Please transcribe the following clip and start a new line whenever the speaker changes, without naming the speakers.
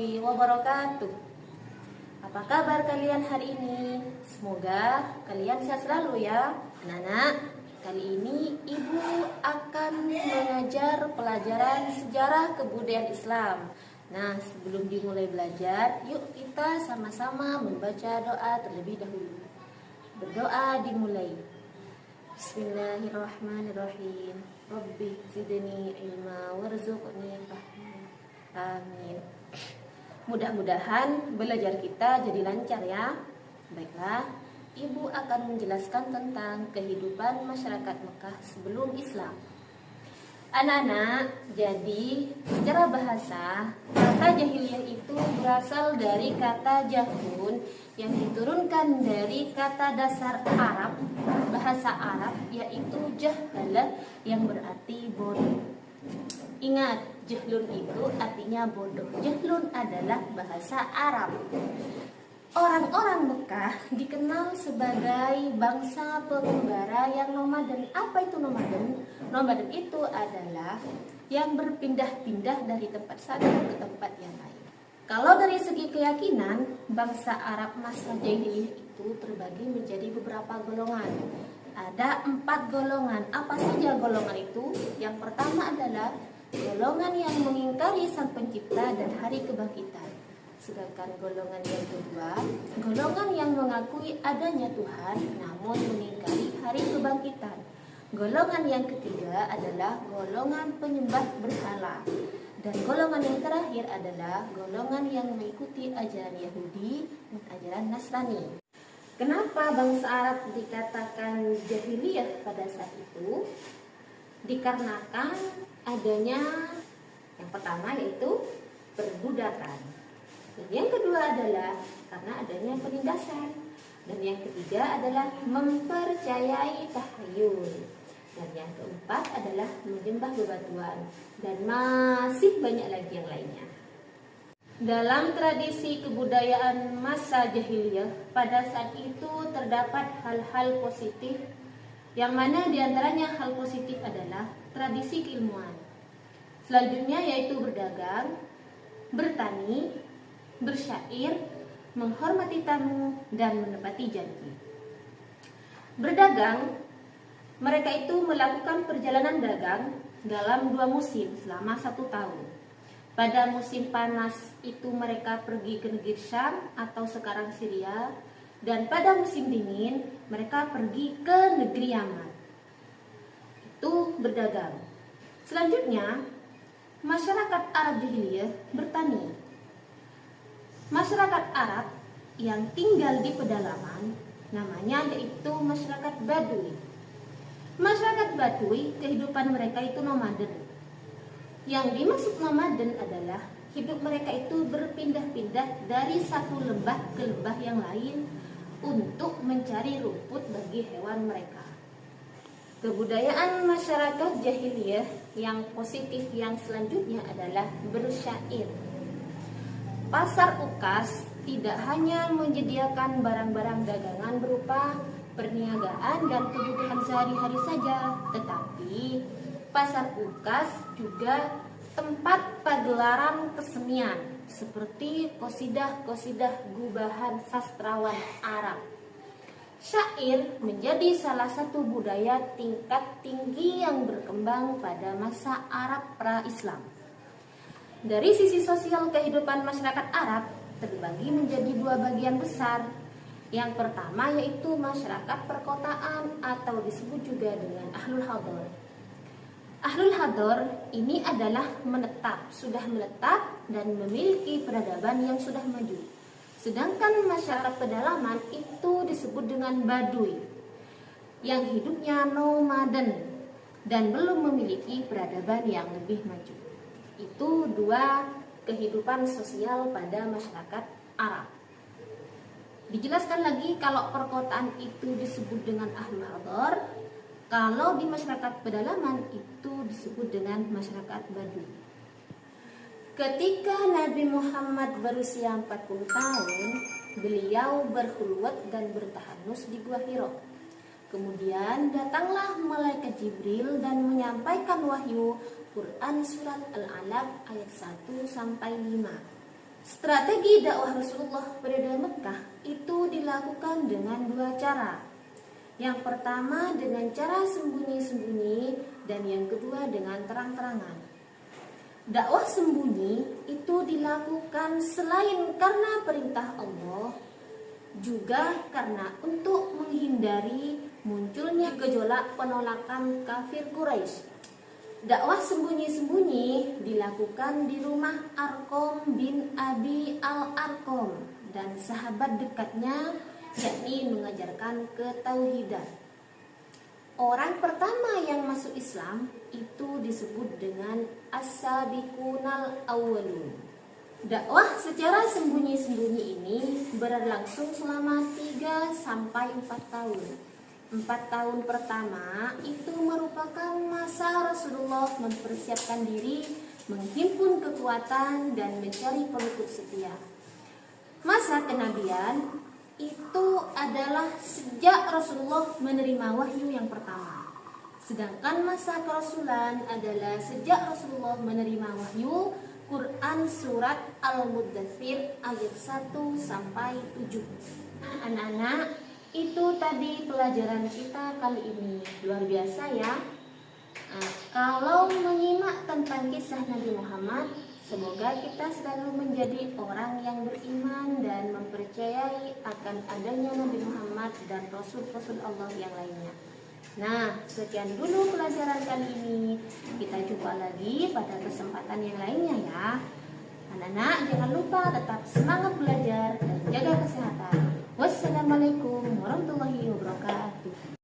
warahmatullahi wabarakatuh. Apa kabar kalian hari ini? Semoga kalian sehat selalu ya. Anak-anak, kali ini Ibu akan mengajar pelajaran sejarah kebudayaan Islam. Nah, sebelum dimulai belajar, yuk kita sama-sama membaca doa terlebih dahulu. Berdoa dimulai. Bismillahirrahmanirrahim. Rabbi zidni ilma warzuqni fahma. Amin. Mudah-mudahan belajar kita jadi lancar ya. Baiklah, Ibu akan menjelaskan tentang kehidupan masyarakat Mekah sebelum Islam. Anak-anak, jadi secara bahasa, kata jahiliyah itu berasal dari kata jahun yang diturunkan dari kata dasar Arab, bahasa Arab, yaitu jahalah yang berarti bodoh. Ingat, jahlun itu artinya bodoh. Jahlun adalah bahasa Arab. Orang-orang Mekah dikenal sebagai bangsa pengembara yang nomaden. Apa itu nomaden? Nomaden itu adalah yang berpindah-pindah dari tempat satu ke tempat yang lain. Kalau dari segi keyakinan, bangsa Arab masa jahiliyah itu terbagi menjadi beberapa golongan. Ada 4 golongan. Apa saja golongan itu? Yang pertama adalah golongan yang mengingkari Sang Pencipta dan hari kebangkitan. Sedangkan golongan yang kedua, golongan yang mengakui adanya Tuhan namun mengingkari hari kebangkitan. Golongan yang ketiga adalah golongan penyembah berhala. Dan golongan yang terakhir adalah golongan yang mengikuti ajaran Yahudi dan ajaran Nasrani. Kenapa bangsa Arab dikatakan jahiliyah pada saat itu? Dikarenakan adanya yang pertama yaitu perbudakan. Dan yang kedua adalah karena adanya penindasan. Dan yang ketiga adalah mempercayai tahayul. Dan yang keempat adalah menyembah bebatuan. Dan masih banyak lagi yang lainnya. Dalam tradisi kebudayaan masa jahiliyah, pada saat itu terdapat hal-hal positif, yang mana diantaranya hal positif adalah tradisi keilmuan. Selanjutnya yaitu berdagang, bertani, bersyair, menghormati tamu, dan menepati janji. Berdagang, mereka itu melakukan perjalanan dagang dalam 2 musim selama 1 tahun. Pada musim panas itu mereka pergi ke negeri Syam atau sekarang Syria, dan pada musim dingin mereka pergi ke negeri Yaman. Itu berdagang. Selanjutnya, masyarakat Arab jahiliyah bertani. Masyarakat Arab yang tinggal di pedalaman namanya yaitu masyarakat Baduy. Masyarakat Baduy, kehidupan mereka itu nomaden. Yang dimaksud nomaden adalah hidup mereka itu berpindah-pindah dari satu lembah ke lembah yang lain untuk mencari rumput bagi hewan mereka. Kebudayaan masyarakat jahiliyah yang positif yang selanjutnya adalah bersyair. Pasar Ukas tidak hanya menyediakan barang-barang dagangan berupa perniagaan dan kebutuhan sehari-hari saja, tetapi Pasar Ukas juga tempat pagelaran kesenian seperti qasidah-qasidah gubahan sastrawan Arab. Syair menjadi salah satu budaya tingkat tinggi yang berkembang pada masa Arab pra-Islam. Dari sisi sosial kehidupan masyarakat Arab terbagi menjadi 2 bagian besar. Yang pertama yaitu masyarakat perkotaan atau disebut juga dengan Ahlul Hadar. Ahlul Hadar ini adalah sudah menetap dan memiliki peradaban yang sudah maju. Sedangkan masyarakat pedalaman itu disebut dengan Baduy, yang hidupnya nomaden dan belum memiliki peradaban yang lebih maju. Itu 2 kehidupan sosial pada masyarakat Arab. Dijelaskan lagi kalau perkotaan itu disebut dengan Ahlul Hadar, kalau di masyarakat pedalaman itu disebut dengan masyarakat Baduy. Ketika Nabi Muhammad berusia 40 tahun, beliau berkhulwat dan bertahanus di Gua Hira. Kemudian datanglah malaikat Jibril dan menyampaikan wahyu Quran surat Al-Alaq ayat 1 sampai 5. Strategi dakwah Rasulullah pada Mekah itu dilakukan dengan dua cara. Yang pertama dengan cara sembunyi-sembunyi dan yang kedua dengan terang-terangan. Dakwah sembunyi itu dilakukan selain karena perintah Allah, juga karena untuk menghindari munculnya gejolak penolakan kafir Quraisy. Dakwah sembunyi-sembunyi dilakukan di rumah Arqam bin Abi al-Arqam dan sahabat dekatnya, yakni mengajarkan ketauhidan. Orang pertama yang masuk Islam itu disebut dengan as-sabiqunal awwalun. Dakwah secara sembunyi-sembunyi ini berlangsung selama 3 sampai 4 tahun. 4 tahun pertama itu merupakan masa Rasulullah mempersiapkan diri, menghimpun kekuatan dan mencari pengikut setia. Masa kenabian itu adalah sejak Rasulullah menerima wahyu yang pertama. Sedangkan masa kerasulan adalah sejak Rasulullah menerima wahyu Quran surat Al-Muddatsir ayat 1 sampai 7. Anak-anak, itu tadi pelajaran kita kali ini. Luar biasa ya. Kalau menyimak tentang kisah Nabi Muhammad, semoga kita selalu menjadi orang yang beriman dan mempercayai akan adanya Nabi Muhammad dan Rasul-Rasul Allah yang lainnya. Nah, sekian dulu pelajaran kali ini. Kita jumpa lagi pada kesempatan yang lainnya ya. Anak-anak, jangan lupa tetap semangat belajar dan jaga kesehatan. Wassalamualaikum warahmatullahi wabarakatuh.